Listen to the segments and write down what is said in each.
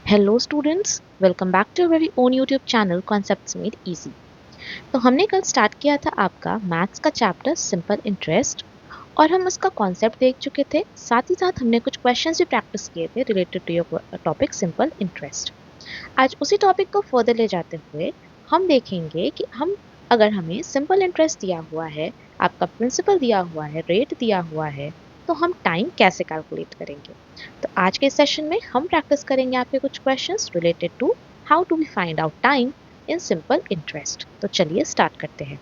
Hello students, welcome back to very own YouTube channel concepts made easy. तो हमने कल start किया था आपका मैथ्स का चैप्टर सिंपल इंटरेस्ट और हम उसका कॉन्सेप्ट देख चुके थे। साथ ही साथ हमने कुछ क्वेश्चंस भी प्रैक्टिस किए थे related to your topic simple interest. आज उसी टॉपिक को फर्दर ले जाते हुए हम देखेंगे कि हम अगर हमें सिंपल इंटरेस्ट दिया हुआ है, आपका प्रिंसिपल दिया हुआ है, रेट दिया हुआ है, तो हम टाइम कैसे कैलकुलेट करेंगे। तो आज के सेशन में हम प्रैक्टिस करेंगे आपके कुछ questions related to how to we find out time in simple interest. तो चलिए स्टार्ट करते हैं।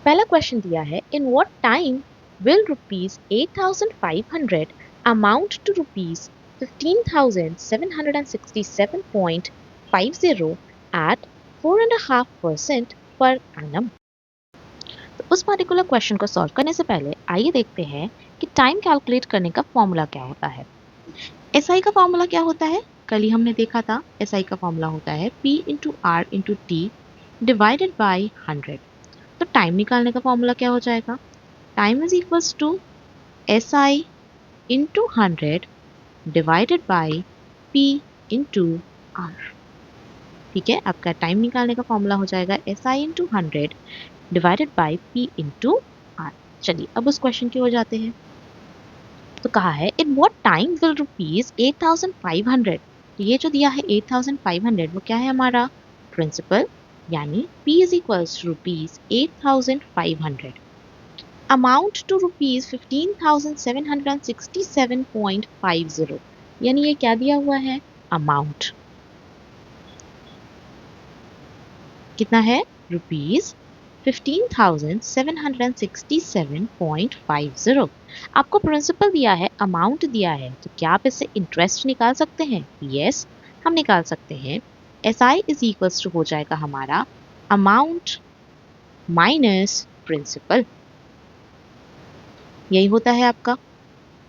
पहला क्वेश्चन दिया है, in what time will rupees 8500 amount to rupees 15,767.50 at 4.5% पर annum। तो उस पर्टिकुलर क्वेश्चन को सॉल्व करने से पहले आइए देखते हैं कि टाइम कैलकुलेट करने का फॉर्मूला क्या होता है। एसआई का फॉर्मूला क्या होता है? कल ही हमने देखा था। एसआई का फॉर्मूला होता है P into R into T divided by 100। तो टाइम निकालने का फॉर्मूला क्या हो जाएगा? Time is equals to S I into 100 divided by P into R. ठीक है, आपका टाइम निकालने का फॉर्मूला हो जाएगा S I into 100 divided by P into R. चलिए अब उस क्वेश्चन की हो जाते हैं। तो कहा है, in what time will rupees 8500। ये जो दिया है 8500 वो क्या है? हमारा प्रिंसिपल, यानी P is equals to rupees 8500 amount to rupees 15,767.50। यानी ये क्या दिया हुआ है? अमाउंट कितना है? रुपीज 15,767.50। आपको प्रिंसिपल दिया है, अमाउंट दिया है, तो क्या आप इससे इंटरेस्ट निकाल सकते हैं? यस, हम निकाल सकते हैं। S I is equals to हो जाएगा हमारा अमाउंट माइनस प्रिंसिपल। यही होता है आपका।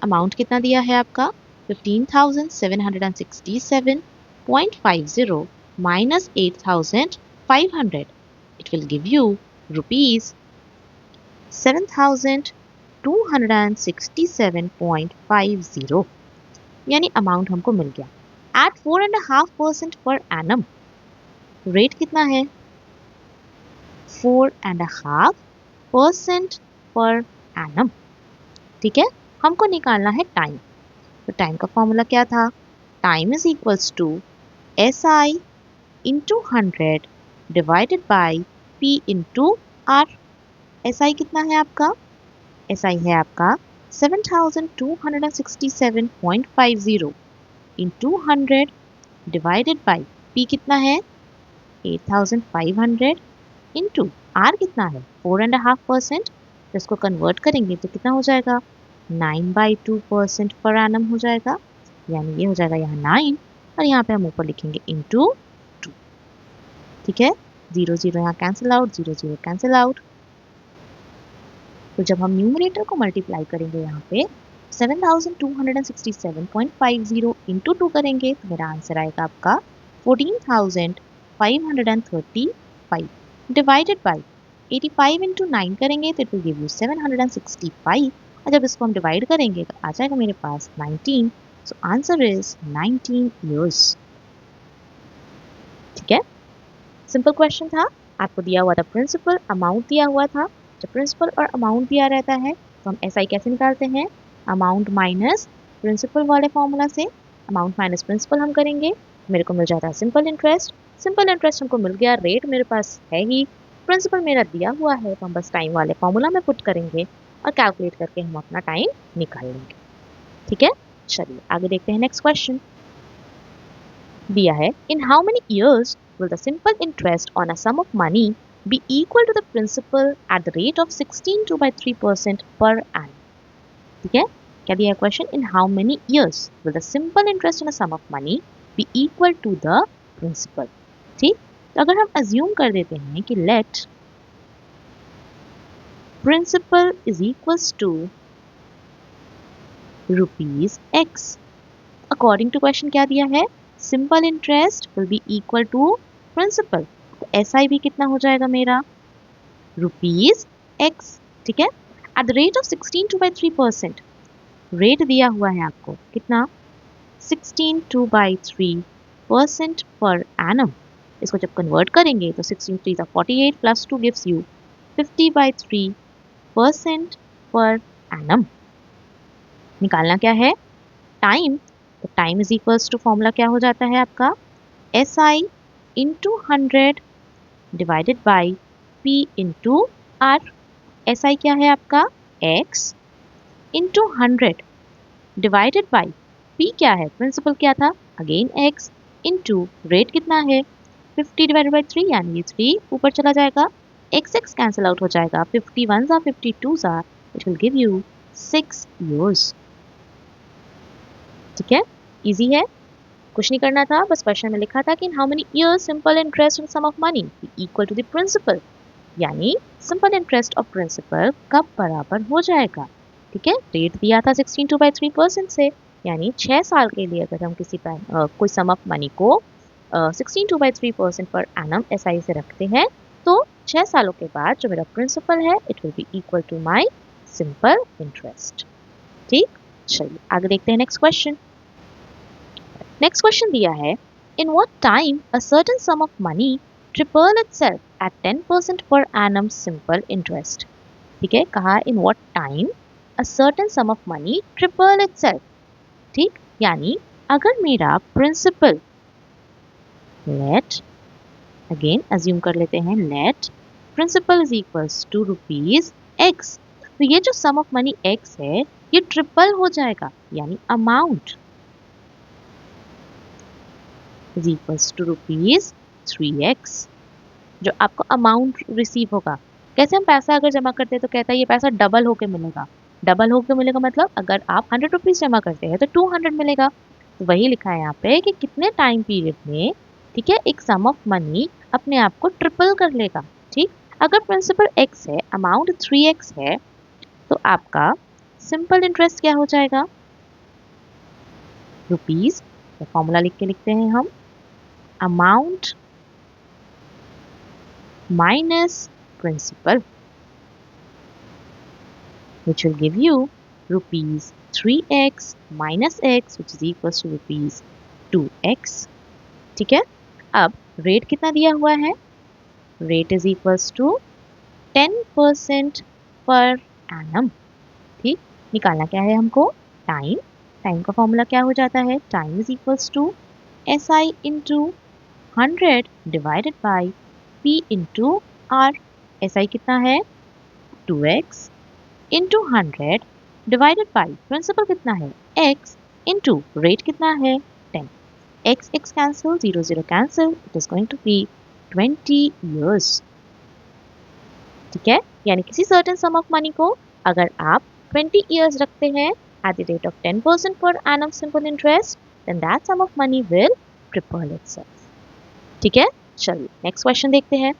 अमाउंट कितना दिया है आपका? 15,767.50 minus 8,500. It will give you rupees 7,267.50। यानी अमाउंट हमको मिल गया एट 4.5% पर एनम। रेट कितना है? 4.5% पर एनम। ठीक है, हमको निकालना है टाइम। तो टाइम का फॉर्मूला क्या था? Time is equals to S I into 100 divided by P into R. S I कितना है आपका? एस आई है आपका 7,267.50 इंटू 100 डिवाइडेड बाई पी कितना है? 8,500 इंटू आर कितना है? 4.5%। तो इसको कन्वर्ट करेंगे तो कितना हो जाएगा? 9/2% पर एनम हो जाएगा। यानी ये हो जाएगा यहाँ 9 और यहाँ पे हम ऊपर लिखेंगे इंटू 2। ठीक है, 0 0 यहाँ कैंसिल आउट, 0 0 कैंसिल आउट। तो जब हम न्यूमरेटर को मल्टीप्लाई करेंगे यहाँ पे 7,267.50 इंटू 2 करेंगे तो मेरा आंसर आएगा आपका 14,535 डिवाइडेड बाई 85 इंटू 9 करेंगे तो इट विल गिव यू 765। और जब इसको हम डिवाइड करेंगे तो आ जाएगा मेरे पास 19। So answer is 19 years. ठीक है, सिंपल क्वेश्चन था। आपको दिया हुआ था प्रिंसिपल, अमाउंट दिया हुआ था। जब प्रिंसिपल और अमाउंट दिया रहता है तो हम एसआई कैसे निकालते हैं? अमाउंट माइनस प्रिंसिपल वाले फॉर्मूला से। अमाउंट माइनस प्रिंसिपल हम करेंगे, मेरे को मिल जाता है सिंपल इंटरेस्ट। सिंपल इंटरेस्ट हमको मिल गया, रेट मेरे पास है ही, प्रिंसिपल मेरा दिया हुआ है, तो हम बस टाइम वाले फॉर्मूला में पुट करेंगे और कैलकुलेट करके हम अपना टाइम निकाल लेंगे। ठीक है, चलिए आगे देखते हैं। नेक्स्ट क्वेश्चन दिया है, इन how many years will the simple interest on a sum of money be equal to the principal at the rate of 16.2/3% per annum। ठीक है, क्या दिया है question? In how many years will the simple interest on a sum of money be equal to the principal। ठीक, तो अगर हम assume कर देते हैं कि let principal is equals to rupees X. According to question क्या दिया है? Simple interest will be equal to principal. तो एस आई भी कितना हो जाएगा मेरा? Rupees X. ठीक है, at the rate of 16.2/3%। Rate दिया हुआ है आपको कितना? 16 2/3% per annum। इसको जब कन्वर्ट करेंगे तो 16 3 48 प्लस 2 गिव्स यू 50/3% पर annum। निकालना क्या है? टाइम। तो time is equals to formula क्या हो जाता है आपका? SI into 100 divided by P into R। SI क्या है आपका? X into 100 divided by P क्या है? प्रिंसिपल क्या था? अगेन X इंटू रेट कितना है? 50 डिवाइडेड बाई 3 यानी 3 ऊपर चला जाएगा, x कैंसिल आउट हो जाएगा, 51 जा 52 जा, it will give you 6 years। ठीक है, इजी है, कुछ नहीं करना था, बस क्वेश्चन में लिखा था कि in how many years simple interest on sum of money equal to the principal, यानी सिंपल इंटरेस्ट ऑफ प्रिंसिपल कब बराबर हो जाएगा। ठीक है, रेट दिया था 16 2/3% से, यानी 6 साल के लिए अगर हम किसी कोई सम ऑफ मनी को 16 2/3% पर एनम SI से रखते हैं तो 6 सालों के बाद जो मेरा प्रिंसिपल है it will be equal to my simple interest. ठीक, चलिए आगे देखते हैं नेक्स्ट क्वेश्चन। नेक्स्ट क्वेश्चन दिया है, in what time a certain sum of money triple itself eight 10% per annum simple interest. ठीक है, कहा इन what time a certain sum of money triple itself. ठीक, यानी अगर मेरा प्रिंसिपल, लेट अगेन अज्यूम कर लेते हैं, let principal is equals to rupees X, तो ये जो सम ऑफ मनी एक्स है ये ट्रिपल हो जाएगा, यानी amount is equals to rupees 3x। जो आपको अमाउंट रिसीव होगा, कैसे हम पैसा अगर जमा करते हैं तो कहता है ये पैसा डबल होके मिलेगा। डबल होके मिलेगा मतलब अगर आप 100 रुपीज जमा करते हैं तो 200 मिलेगा। तो वही लिखा है यहाँ पे कि कितने टाइम पीरियड में, ठीक है, एक सम ऑफ मनी अपने आप को ट्रिपल कर लेगा। ठीक, अगर प्रिंसिपल x है, अमाउंट 3x है, तो आपका सिंपल इंटरेस्ट क्या हो जाएगा? रुपीज, तो फॉर्मूला लिख के लिखते हैं हम, amount minus principal, which will give you rupees 3x minus x, which is equals to rupees 2x। ठीक है, अब रेट कितना दिया हुआ है? Rate is equals to 10% per annum. ठीक, निकालना क्या है हमको? टाइम। टाइम का फॉर्मूला क्या हो जाता है? Time is equals to SI into 100 divided by P into R। SI कितना है? 2x into 100 divided by principal कितना है? x इंटू रेट कितना है? 10। x x cancel, 0 0 cancel, it is going to be 20 years। ठीक है, यानी किसी सर्टेन सम ऑफ मनी को अगर आप 20 years रखते हैं at the rate of 10% per annum simple interest, then that sum of money will triple itself। ठीक है, चलिए नेक्स्ट क्वेश्चन देखते हैं।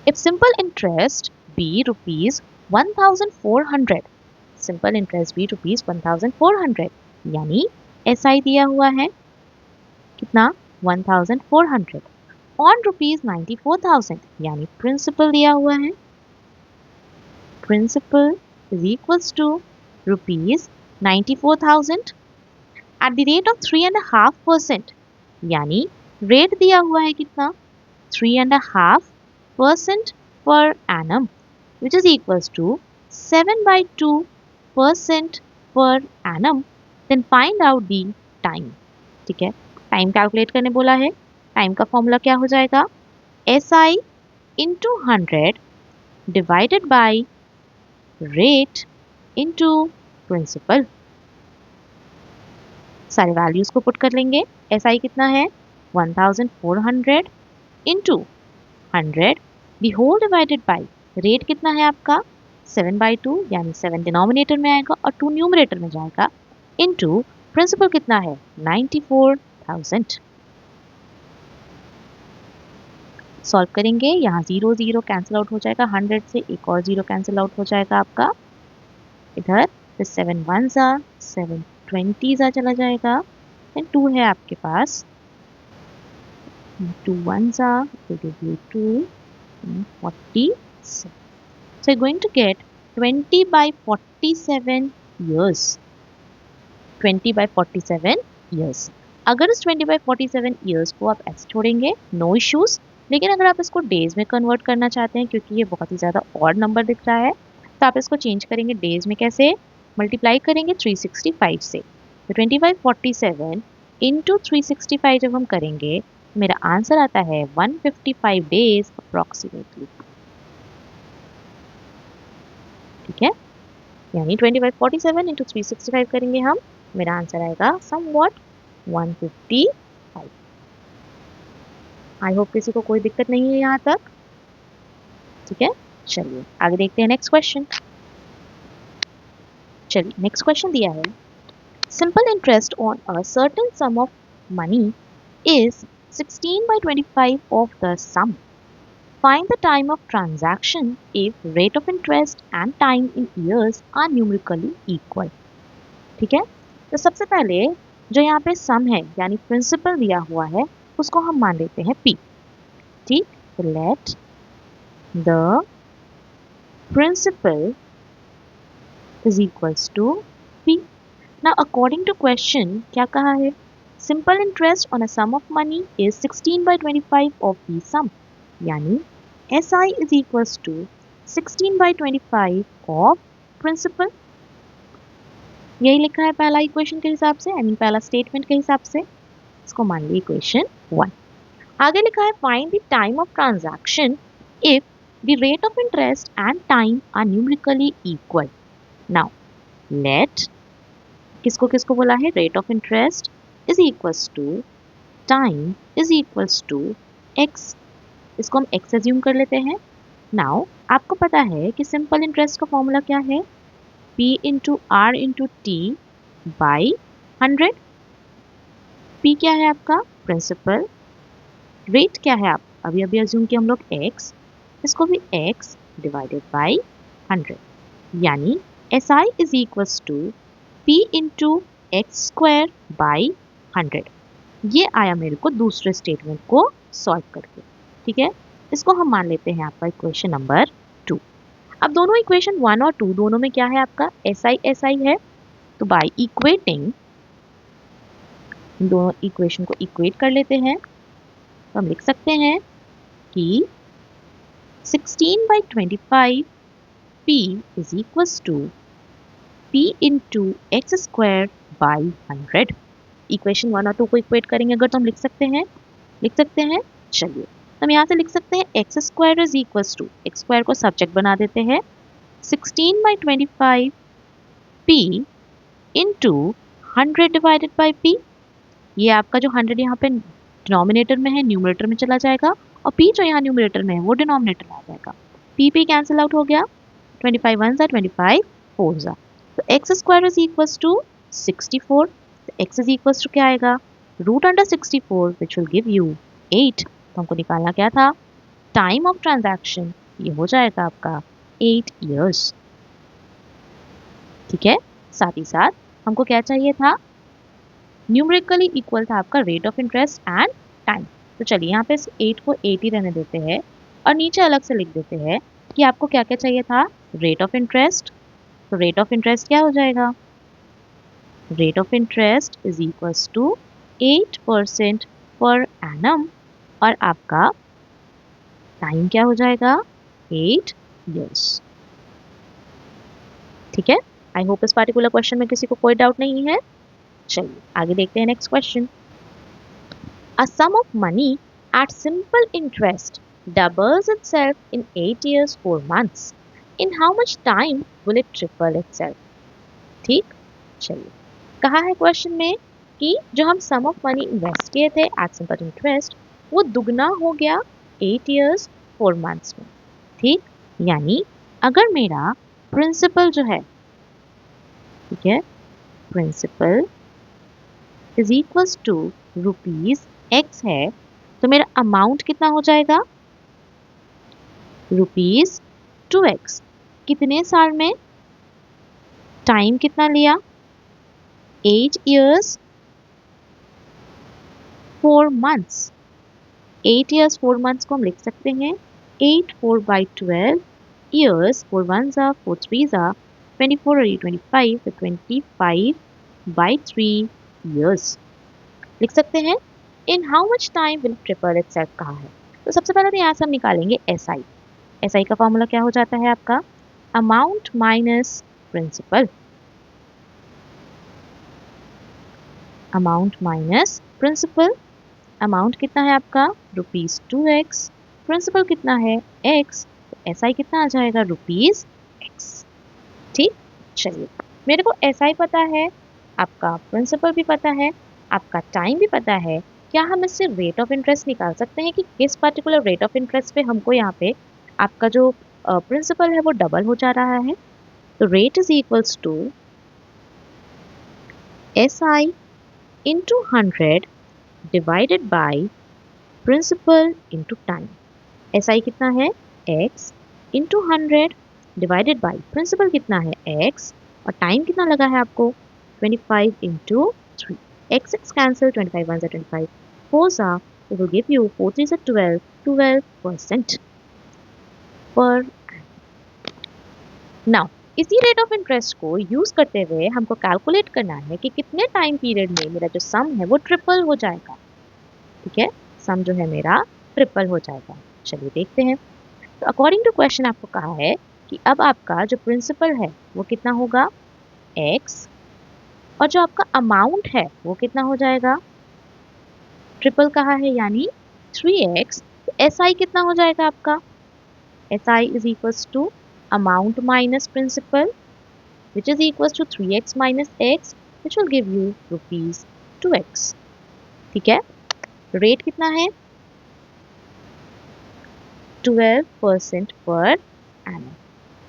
If simple interest be rupees 1400, simple interest भी रुपीज 1400, यानी SI दिया हुआ है कितना? 1400 ऑन रुपीज 94,000, यानी प्रिंसिपल दिया हुआ है, principal is equals to rupees 94,000 at the rate of 3.5%, यानी रेट दिया हुआ है कितना? 3.5% per annum, which is equals to 7/2% per annum, then find out the time। ठीक है, टाइम कैलकुलेट करने बोला है, टाइम का फॉर्मूला क्या हो जाएगा? SI into 100 divided by rate into principal. सारे वैल्यूज को पुट कर लेंगे। SI कितना है? 1400 into 100 the whole divided by rate कितना है आपका? 7/2, यानी 7 डिनोमिनेटर में आएगा और 2 न्यूमरेटर में जाएगा, इनटू प्रिंसिपल कितना है? 94,000। सॉल्व करेंगे, यहाँ 0 0 कैंसिल आउट हो जाएगा, 100 से एक और 0 कैंसिल आउट हो जाएगा आपका, इधर तो 7 1 जा 7 20 जा चला जाएगा, देन 2 है आपके पास, 2 1 जा 2 47। So you're going to get 20/47 years। 20/47 years. अगर इस 20/47 ईयर्स को आप ऐसे छोड़ेंगे, नो इश्यूज। लेकिन अगर आप इसको डेज में कन्वर्ट करना चाहते हैं, क्योंकि ये बहुत ही ज़्यादा ऑड नंबर दिख रहा है, तो आप इसको चेंज करेंगे डेज में। कैसे? मल्टीप्लाई करेंगे 365 से। तो 20/47 इंटू 365 जब हम करेंगे, मेरा आंसर आता है 155 डेज अप्रॉक्सीमेटली। ठीक है, यानी 20/47 इंटू 365 करेंगे हम, मेरा आंसर आएगा समवॉट 155। आई होप किसी को कोई दिक्कत नहीं है यहाँ तक। ठीक है, चलिए आगे देखते हैं नेक्स्ट क्वेश्चन। चलिए नेक्स्ट क्वेश्चन दिया है, simple interest on a certain sum of money is 16/25 of the sum. Find the time of transaction if rate of interest and time in years are numerically equal। ठीक है, तो सबसे पहले जो यहाँ पे सम है यानी प्रिंसिपल दिया हुआ है, उसको हम मान लेते हैं P। ठीक, तो let the principal is equals to P। Now according to question क्या कहा है, simple interest on a sum of money is 16/25 of the sum, यानी SI is equals to 16/25 of principal. यही लिखा है पहला इक्वेशन के हिसाब से, पहला स्टेटमेंट के हिसाब से। इसको मान ली इक्वेशन 1। आगे लिखा है find the time of transaction if the rate of interest and time are numerically equal. Now let, किसको किसको बोला है, rate of interest is equals to time is equals to x. इसको हम एक्स एज्यूम कर लेते हैं। नाउ आपको पता है कि सिंपल इंटरेस्ट का फॉर्मूला क्या है, P into R into T by 100। P क्या है आपका, प्रिंसिपल। रेट क्या है, आप अभी अभी एज्यूम किया हम लोग x, इसको भी x डिवाइडेड बाई 100, यानी SI is equals to P into x square by 100। ये आया मेरे को दूसरे स्टेटमेंट को सॉल्व करके। ठीक है, इसको हम मान लेते हैं आपका इक्वेशन नंबर 2। अब दोनों इक्वेशन 1 और 2 दोनों में क्या है आपका, SI है। तो बाय इक्वेटिंग दोनों इक्वेशन को इक्वेट कर लेते हैं, तो हम लिख सकते हैं कि 16/25 P is equals to P into x square by 100। Equation 1 और 2 को इक्वेट करेंगे अगर, तो हम लिख सकते हैं। चलिए, तो हम यहाँ से लिख सकते हैं x square is equals to, x square को सब्जेक्ट बना देते हैं, 16/25 P into 100 divided by P। ये आपका जो 100 यहाँ पे डिनोमिनेटर में है, न्यूमरेटर में चला जाएगा, और P जो यहाँ न्यूमरेटर में है वो डिनोमिनेटर में आ जाएगा। P कैंसिल आउट हो गया, 25 1 ज़ा 25 4 ज़ा, तो x square is equals to 64। X is equals to क्या आएगा, root under 64 which will give you 8। तो हमको निकालना क्या था, टाइम ऑफ ट्रांजैक्शन, ये हो जाएगा आपका 8 इयर्स। ठीक है, साथ ही साथ हमको क्या चाहिए था, न्यूमेरिकली इक्वल था आपका rate of interest and time. तो चलिए यहाँ पे 8 को 8 ही रहने देते हैं, और नीचे अलग से लिख देते हैं कि आपको क्या क्या चाहिए था, रेट ऑफ इंटरेस्ट। तो रेट ऑफ इंटरेस्ट क्या हो जाएगा, rate of interest is equals to 8% per annum, और आपका टाइम क्या हो जाएगा, 8 इयर्स। ठीक है, आई होप इस पार्टिकुलर क्वेश्चन में किसी को कोई डाउट नहीं है। चलिए आगे देखते हैं next question. A sum of money at simple interest doubles itself in 8 years 4 months। In how much time will it triple itself. ठीक, चलिए कहा है क्वेश्चन में कि जो हम सम ऑफ मनी इन्वेस्ट किए थे एट सिंपल इंटरेस्ट, वो दुगना हो गया 8 years 4 months में। ठीक, यानी अगर मेरा प्रिंसिपल जो है, ठीक है, principal is equals to rupees x है, तो मेरा अमाउंट कितना हो जाएगा, रुपीज 2x। कितने साल में, टाइम कितना लिया, 8 years 4 months। 8 years 4 months को हम लिख सकते हैं 8 4/12 years, 4 1 4 3 24 और 25, तो 25 by 3 years। लिख सकते हैं इन how much time will triple itself कहा है। तो सबसे पहले तो यहाँ से हम निकालेंगे SI। SI का फॉर्मूला क्या हो जाता है आपका, amount minus principal, amount minus principal. Amount कितना है आपका ₹2x, प्रिंसिपल कितना है x, तो SI कितना आ जाएगा ₹x। ठीक, चलिए मेरे को SI पता है, आपका प्रिंसिपल भी पता है, आपका टाइम भी पता है। क्या हम इससे रेट ऑफ इंटरेस्ट निकाल सकते हैं कि किस पर्टिकुलर रेट ऑफ इंटरेस्ट पे हमको यहाँ पे आपका जो प्रिंसिपल है वो डबल हो जा रहा है। तो rate is equals to SI into 100 divided by principal into time. SI कितना है x into 100 divided by principal कितना है x और टाइम कितना लगा है आपको 25 into 3। x cancel, 25 1 25, 4 it will give you 4 3 12, 12% पर। नाउ इसी रेट ऑफ इंटरेस्ट को यूज करते हुए हमको कैलकुलेट करना है कि कितने टाइम पीरियड में मेरा जो सम है वो ट्रिपल हो जाएगा। ठीक है, सम जो है मेरा ट्रिपल हो जाएगा। चलिए देखते हैं। तो अकॉर्डिंग टू क्वेश्चन आपको कहा है कि अब आपका जो प्रिंसिपल है वो कितना होगा x और जो आपका अमाउंट है वो कितना हो जाएगा, ट्रिपल कहा है यानी 3x। तो SI कितना हो जाएगा आपका, SI is equals to amount minus principal which is equals to 3x minus x which will give you ₹2x। ठीक है, रेट कितना है 12% पर एनम।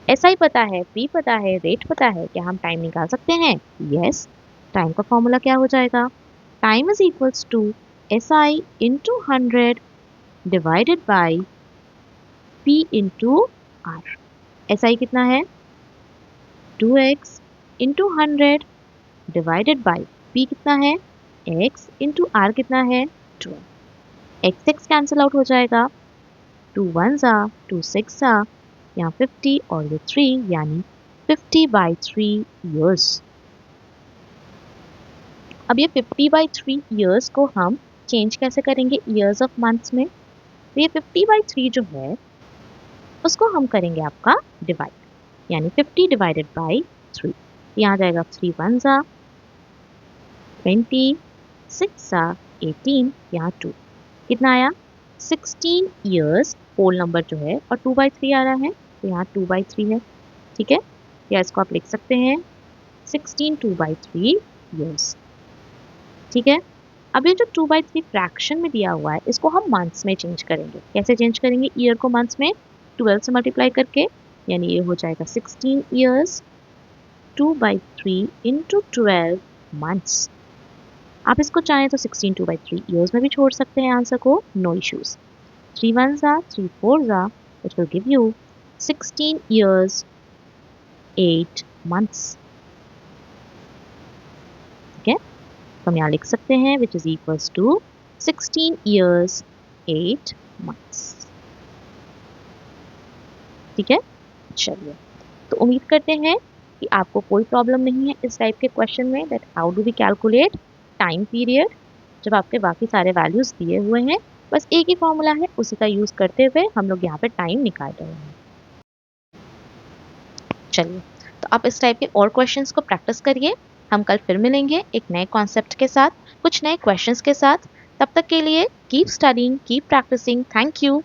SI पता है, P पता है, रेट पता है, क्या हम टाइम निकाल सकते हैं? यस। टाइम का फॉर्मूला क्या हो जाएगा, time is equals to SI into 100 divided by P into R। SI कितना है 2x into 100 divided by P कितना है x इंटू R कितना है 12। x कैंसिल आउट हो जाएगा, 2 1 2 6 यहाँ 50 और ये 3 यानी 50/3 years। अब ये 50/3 years को हम चेंज कैसे करेंगे years of months में, तो ये 50/3 जो है उसको हम करेंगे आपका डिवाइड, यानी 50 डिवाइडेड बाई 3। यहाँ जाएगा 3 1 20, 6 18, यहाँ 2 कितना आया 16 years होल नंबर जो है और 2/3 आ रहा है तो यहाँ 2/3 है। ठीक है, या इसको आप लिख सकते हैं 16 2/3 years। ठीक है, अब ये जो 2/3 फ्रैक्शन में दिया हुआ है इसको हम मंथ्स में चेंज करेंगे। कैसे चेंज करेंगे, ईयर को मंथ्स में 12 से मल्टीप्लाई करके, यानी ये हो जाएगा 16 years 2/3 इंटू 12 मंथ्स। आप इसको चाहें तो 16 2/3 years में भी छोड़ सकते हैं आंसर को, no issues. 3 1 3 4 which will give you 16 years 8 months। ठीक है, तो हम यहाँ लिख सकते हैं which is equals to 16 years 8 months। ठीक है, चलिए तो उम्मीद करते हैं कि आपको कोई प्रॉब्लम नहीं है इस टाइप के क्वेश्चन में, that how do we calculate time period जब आपके बाकी सारे वैल्यूज दिए हुए हैं। बस एक ही फॉर्मूला है, उसी का यूज करते हुए हम लोग यहाँ पे टाइम निकाल रहे हैं। चलिए तो आप इस टाइप के और क्वेश्चंस को प्रैक्टिस करिए। हम कल फिर मिलेंगे एक नए कॉन्सेप्ट के साथ, कुछ नए क्वेश्चंस के साथ। तब तक के लिए keep studying, keep practising. Thank you.